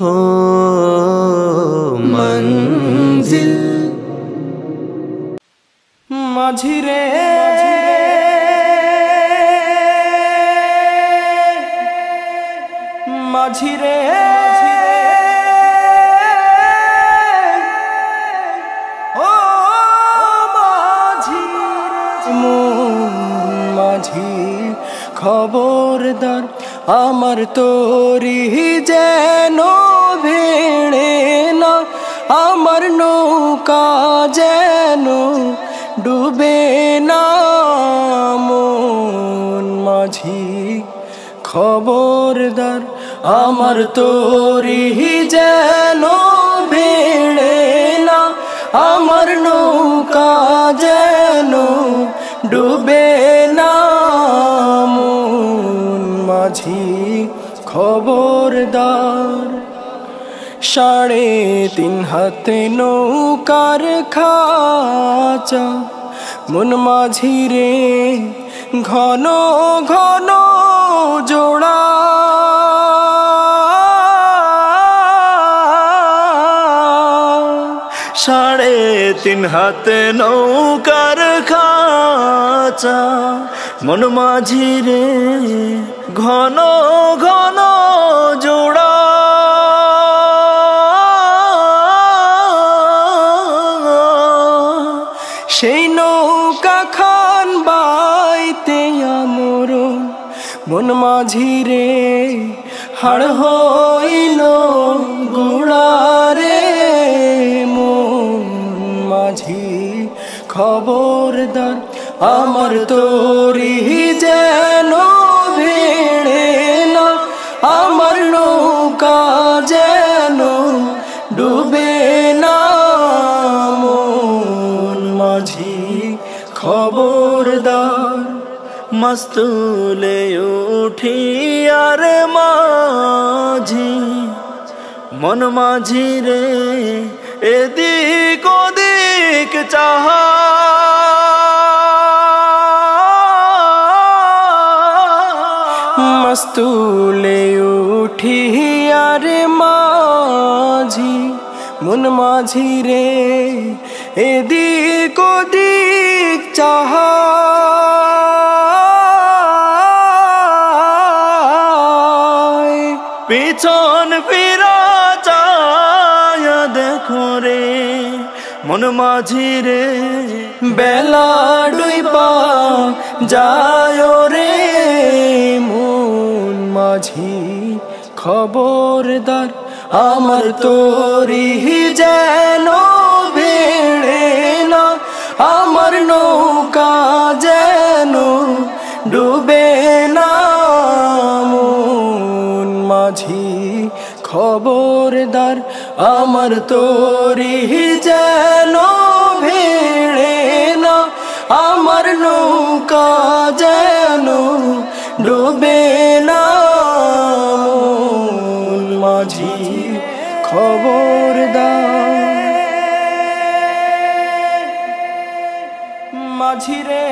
हो मंजिल माझी रे माझी रे ओ माझी माझी खबरदार আমার তোরি যেন ভেড়ে না আমার নৌকা যেন ডুবে না মন মাঝি খবরদার আমার তোরি যেন ভেড়ে না আমার নৌকা যেন ডুবে না মাঝি খবরদার 3.5 হাতে নৌকার খাঁচা মন মাঝি রে ঘন ঘন জোড়া 3.5 হাতে নৌকার খাঁচা মন মাঝি রে ঘন ঘন জোড়া সেই নৌকা খান বাইতে আমর মন মাঝি রে হাড় হইল গুড়া রে মন মাঝি খবরদার আমার তোরি যেন ভেড়ে না আমার নৌকা যেন ডুবে না মন মাঝি খবরদার মস্তুলে উঠি আর মাঝি মন মাঝি রে এদিক ওদিক চাহা মস্তুলে উঠি আর মাঝি মন মাঝি রে এদিক ওদিক চাহা পিছন ফিরা চায় দেখো রে মন মাঝি রে বেলা ডুইবা যায় রে মন মাঝি খবরদার আমার তোরি যেন ভেড়ে না আমার নৌকা যেন ডুবে না মন মাঝি খবরদার আমার তোরি যেন ভেড়ে না আমার নৌকা যেন ডুবে না মন মাঝি খবরদার মাঝি রে